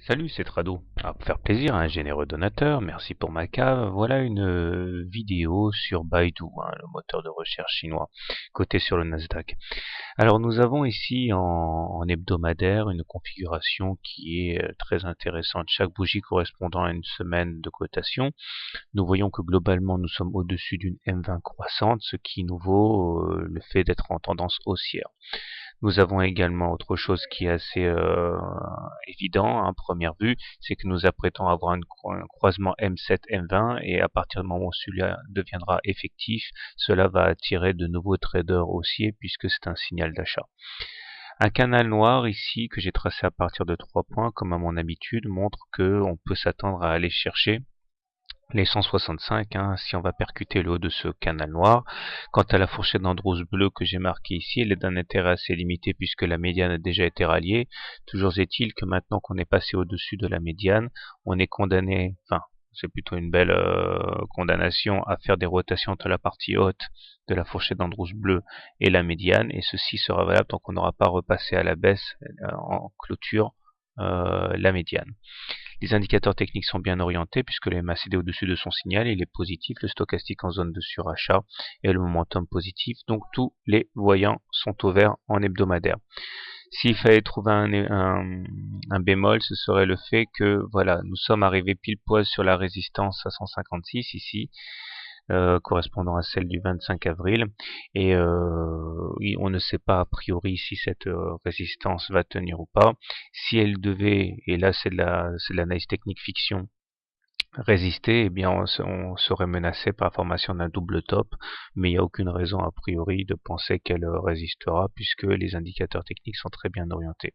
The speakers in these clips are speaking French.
Salut, c'est Trado. Pour faire plaisir à un généreux donateur, merci pour ma cave. Voilà une vidéo sur Baidu, le moteur de recherche chinois, coté sur le Nasdaq. Alors nous avons ici en hebdomadaire une configuration qui est très intéressante. Chaque bougie correspondant à une semaine de cotation. Nous voyons que globalement nous sommes au-dessus d'une M20 croissante, ce qui nous vaut le fait d'être en tendance haussière. Nous avons également autre chose qui est assez évident à première vue, c'est que nous apprêtons à avoir un croisement M7-M20 et à partir du moment où celui-là deviendra effectif, cela va attirer de nouveaux traders haussiers puisque c'est un signal d'achat. Un canal noir ici que j'ai tracé à partir de 3 points comme à mon habitude montre qu'on peut s'attendre à aller chercher les 165 si on va percuter le haut de ce canal noir. Quant à la fourchette d'Andros bleue que j'ai marquée ici, elle est d'un intérêt assez limité puisque la médiane a déjà été ralliée. Toujours est-il que maintenant qu'on est passé au-dessus de la médiane, on est condamné, enfin c'est plutôt une belle condamnation à faire des rotations entre la partie haute de la fourchette d'Andros bleue et la médiane, et ceci sera valable tant qu'on n'aura pas repassé à la baisse en clôture la médiane. Les indicateurs techniques sont bien orientés puisque le MACD au-dessus de son signal, il est positif, le stochastique en zone de surachat et le momentum positif. Donc tous les voyants sont au vert en hebdomadaire. S'il fallait trouver un bémol, ce serait le fait que voilà, nous sommes arrivés pile poil sur la résistance à 156 ici, correspondant à celle du 25 avril, et on ne sait pas a priori si cette résistance va tenir ou pas. Si elle devait, et là c'est de l'analyse technique fiction, résister, eh bien on serait menacé par la formation d'un double top, mais il n'y a aucune raison a priori de penser qu'elle résistera puisque les indicateurs techniques sont très bien orientés.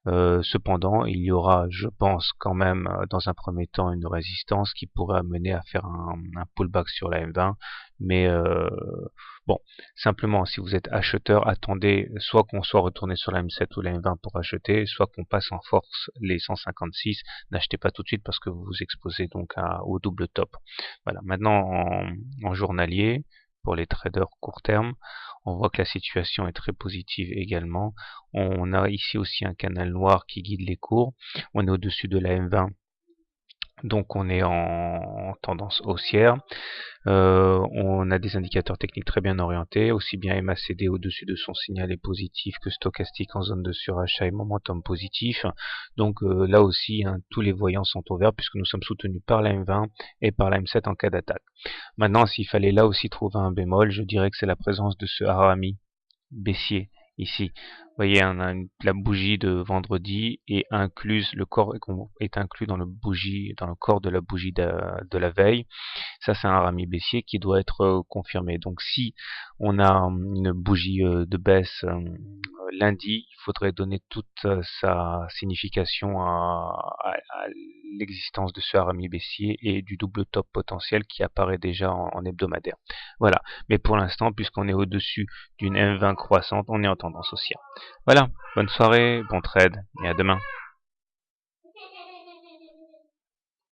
Cependant, il y aura, je pense, quand même, dans un premier temps, une résistance qui pourrait amener à faire un pullback sur la M20. Mais bon, simplement, si vous êtes acheteur, attendez soit qu'on soit retourné sur la M7 ou la M20 pour acheter, soit qu'on passe en force les 156. N'achetez pas tout de suite parce que vous vous exposez donc au double top. Voilà. Maintenant, en journalier, pour les traders court terme, on voit que la situation est très positive également. On a ici aussi un canal noir qui guide les cours. On est au-dessus de la M20, donc on est en tendance haussière. On a des indicateurs techniques très bien orientés, aussi bien MACD au-dessus de son signal est positif que stochastique en zone de surachat et momentum positif. Donc là aussi, tous les voyants sont au vert puisque nous sommes soutenus par la M20 et par la M7 en cas d'attaque. Maintenant, s'il fallait là aussi trouver un bémol, je dirais que c'est la présence de ce harami baissier ici. Vous voyez, on a la bougie de vendredi et incluse le corps est inclus dans le corps de la bougie de la veille. Ça, c'est un harami baissier qui doit être confirmé. Donc, si on a une bougie de baisse lundi, il faudrait donner toute sa signification à l'existence de ce harami baissier et du double top potentiel qui apparaît déjà en hebdomadaire. Voilà. Mais pour l'instant, puisqu'on est au-dessus d'une M20 croissante, on est en tendance haussière. Voilà. Bonne soirée, bon trade et à demain.